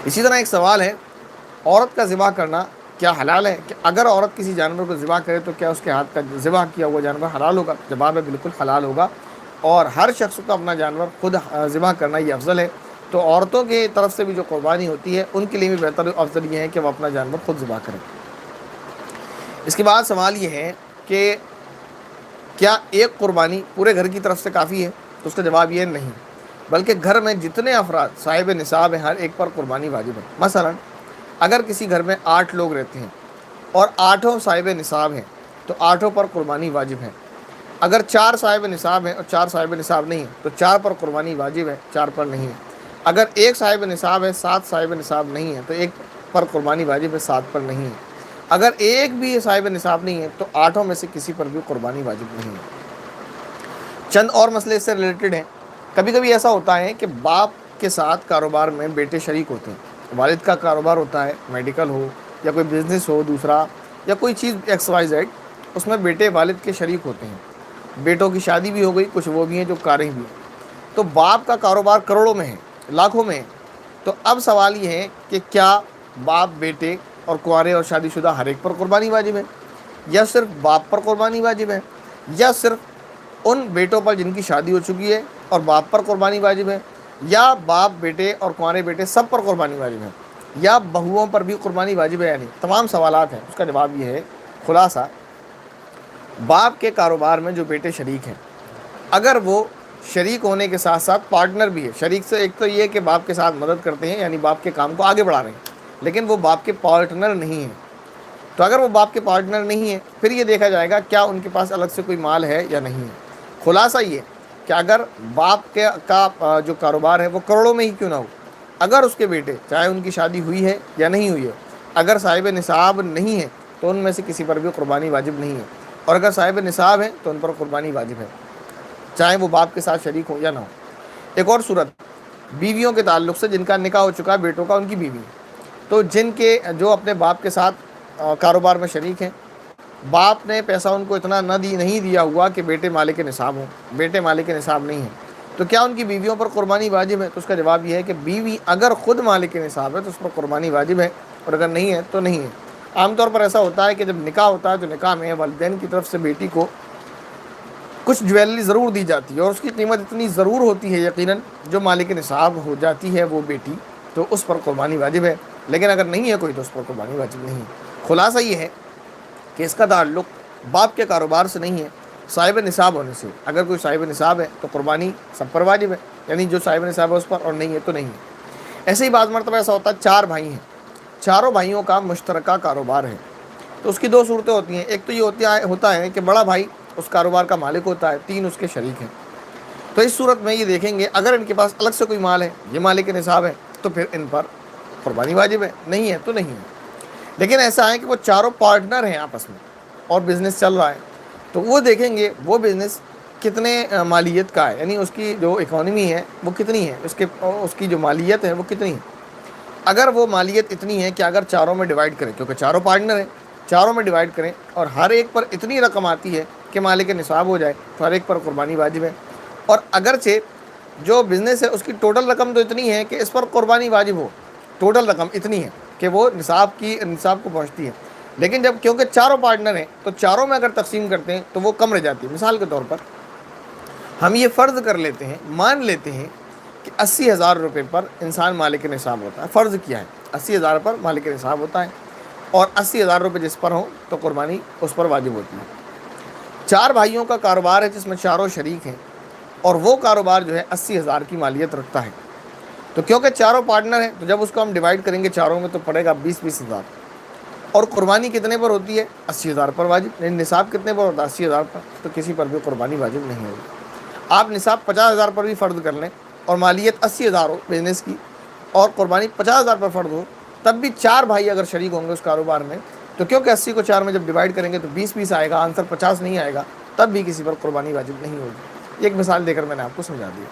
اسی طرح ایک سوال ہے، عورت کا ذبح کرنا کیا حلال ہے؟ کہ اگر عورت کسی جانور کو ذبح کرے تو کیا اس کے ہاتھ کا ذبح کیا ہوا جانور حلال ہوگا؟ جواب ہے بالکل حلال ہوگا، اور ہر شخص کو اپنا جانور خود ذبح کرنا یہ افضل ہے۔ تو عورتوں کی طرف سے بھی جو قربانی ہوتی ہے ان کے لیے بھی بہتر افضل یہ ہے کہ وہ اپنا جانور خود ذبح کریں۔ اس کے بعد سوال یہ ہے کہ کیا ایک قربانی پورے گھر کی طرف سے کافی ہے؟ تو اس کا جواب یہ نہیں، بلکہ گھر میں جتنے افراد صاحب نصاب ہیں ہر ایک پر قربانی واجب ہے۔ مثلا اگر کسی گھر میں 8 لوگ رہتے ہیں اور 8 صاحب نصاب ہیں تو 8 پر قربانی واجب ہے۔ اگر 4 صاحب نصاب ہیں اور 4 صاحب نصاب نہیں ہیں تو 4 پر قربانی واجب ہے، 4 پر نہیں ہے۔ اگر 1 صاحب نصاب ہے، 7 صاحب نصاب نہیں ہے تو 1 پر قربانی واجب ہے، 7 پر نہیں ہے۔ اگر ایک بھی صاحب نصاب نہیں ہے تو 8 میں سے کسی پر بھی قربانی واجب نہیں ہے۔ چند اور مسئلے اس سے ریلیٹڈ ہیں۔ کبھی کبھی ایسا ہوتا ہے کہ باپ کے ساتھ کاروبار میں بیٹے شریک ہوتے ہیں، والد کا کاروبار ہوتا ہے، میڈیکل ہو یا کوئی بزنس ہو دوسرا یا کوئی چیز ایکس وائی زیڈ، اس میں بیٹے والد کے شریک ہوتے ہیں۔ بیٹوں کی شادی بھی ہو گئی، کچھ وہ بھی ہیں جو کاریں بھی ہیں، تو باپ کا کاروبار کروڑوں میں ہے، لاکھوں میں ہے۔ تو اب سوال یہ ہے کہ کیا باپ بیٹے اور کنوارے اور شادی شدہ ہر ایک پر قربانی واجب ہے، یا صرف باپ پر قربانی واجب ہے، یا صرف ان بیٹوں پر جن کی شادی ہو چکی ہے اور باپ پر قربانی واجب ہے، یا باپ بیٹے اور کنوارے بیٹے سب پر قربانی واجب ہے، یا بہوؤں پر بھی قربانی واجب ہے؟ یعنی تمام سوالات ہیں۔ اس کا جواب یہ ہے، خلاصہ باپ کے کاروبار میں جو بیٹے شریک ہیں، اگر وہ شریک ہونے کے ساتھ ساتھ پارٹنر بھی ہے، شریک سے ایک تو یہ کہ باپ کے ساتھ مدد کرتے ہیں یعنی باپ کے کام کو آگے بڑھا رہے ہیں، لیکن وہ باپ کے پارٹنر نہیں ہیں، تو اگر وہ باپ کے پارٹنر نہیں ہیں پھر یہ دیکھا جائے گا کیا ان کے پاس الگ سے کوئی مال ہے یا نہیں ہے۔ خلاصہ یہ کہ اگر باپ کا جو کاروبار ہے وہ کروڑوں میں ہی کیوں نہ ہو، اگر اس کے بیٹے چاہے ان کی شادی ہوئی ہے یا نہیں ہوئی ہے، اگر صاحب نصاب نہیں ہے تو ان میں سے کسی پر بھی قربانی واجب نہیں ہے، اور اگر صاحب نصاب ہے تو ان پر قربانی واجب ہے، چاہے وہ باپ کے ساتھ شریک ہو یا نہ ہو۔ ایک اور صورت بیویوں کے تعلق سے، جن کا نکاح ہو چکا ہے بیٹوں کا، ان کی بیوی، تو جو اپنے باپ کے ساتھ کاروبار میں شریک ہیں، باپ نے پیسہ ان کو اتنا نہیں دیا ہوا کہ بیٹے مالک نصاب ہوں، بیٹے مالک نصاب نہیں ہیں، تو کیا ان کی بیویوں پر قربانی واجب ہے؟ تو اس کا جواب یہ ہے کہ بیوی اگر خود مالک نصاب ہے تو اس پر قربانی واجب ہے، اور اگر نہیں ہے تو نہیں ہے۔ عام طور پر ایسا ہوتا ہے کہ جب نکاح ہوتا ہے تو نکاح میں والدین کی طرف سے بیٹی کو کچھ جویلری ضرور دی جاتی ہے، اور اس کی قیمت اتنی ضرور ہوتی ہے یقیناً جو مالک نصاب ہو جاتی ہے وہ بیٹی، تو اس پر قربانی واجب ہے، لیکن اگر نہیں ہے کوئی تو اس پر قربانی واجب نہیں ہے۔ خلاصہ یہ ہے کہ اس کا تعلق باپ کے کاروبار سے نہیں ہے، صاحب نصاب ہونے سے۔ اگر کوئی صاحب نصاب ہے تو قربانی سب پر واجب ہے، یعنی جو صاحب نصاب ہے اس پر، اور نہیں ہے تو نہیں ہے۔ ایسے ہی بعض مرتبہ ایسا ہوتا ہے 4 بھائی ہیں، چاروں بھائیوں کا مشترکہ کاروبار ہے، تو اس کی 2 صورتیں ہوتی ہیں۔ ایک تو یہ ہوتا ہے کہ بڑا بھائی اس کاروبار کا مالک ہوتا ہے، 3 اس کے شریک ہیں، تو اس صورت میں یہ دیکھیں گے اگر ان کے پاس الگ سے کوئی مال ہے، یہ مالک نصاب ہے، تو پھر ان پر قربانی واجب ہے، نہیں ہے تو نہیں ہے۔ لیکن ایسا ہے کہ وہ چاروں پارٹنر ہیں آپس میں اور بزنس چل رہا ہے، تو وہ دیکھیں گے وہ بزنس کتنے مالیت کا ہے، یعنی اس کی جو اکانومی ہے وہ کتنی ہے، اس کی جو مالیت ہے وہ کتنی ہے۔ اگر وہ مالیت اتنی ہے کہ اگر چاروں میں ڈیوائڈ کریں، کیونکہ چاروں پارٹنر ہیں، چاروں میں ڈیوائڈ کریں اور ہر ایک پر اتنی رقم آتی ہے کہ مالک نصاب ہو جائے تو ہر ایک پر قربانی واجب ہے۔ اور اگرچہ جو بزنس ہے اس کی ٹوٹل رقم تو اتنی ہے کہ اس پر قربانی واجب ہو، ٹوٹل رقم اتنی ہے کہ وہ نصاب کو پہنچتی ہے، لیکن جب کیونکہ چاروں پارٹنر ہیں تو چاروں میں اگر تقسیم کرتے ہیں تو وہ کم رہ جاتی ہے۔ مثال کے طور پر ہم یہ فرض کر لیتے ہیں، مان لیتے ہیں کہ 80,000 روپے پر انسان مالک نصاب ہوتا ہے، فرض کیا ہے 80,000 پر مالک نصاب ہوتا ہے، اور 80,000 روپے جس پر ہوں تو قربانی اس پر واجب ہوتی ہے۔ 4 بھائیوں کا کاروبار ہے جس میں چاروں شریک ہیں، اور وہ کاروبار جو ہے 80,000 کی مالیت رکھتا ہے، تو کیونکہ چاروں پارٹنر ہیں تو جب اس کو ہم ڈیوائڈ کریں گے چاروں میں تو پڑے گا 20,000، اور قربانی کتنے پر ہوتی ہے؟ 80,000 پر واجب، یعنی نصاب کتنے پر ہوتا ہے؟ 80,000 پر، تو کسی پر بھی قربانی واجب نہیں ہوگی۔ آپ نصاب 50,000 پر بھی فرض کر لیں اور مالیت 80,000 ہو بزنس کی، اور قربانی 50,000 پر فرض ہو، تب بھی 4 بھائی اگر شریک ہوں گے اس کاروبار میں، تو کیونکہ 80 کو 4 میں جب ڈیوائڈ کریں گے تو 20 آئے گا، آنسر 50 نہیں آئے گا، تب بھی کسی پر قربانی واجب نہیں ہوگی۔ ایک مثال دے کر میں نے آپ کو سمجھا دیا۔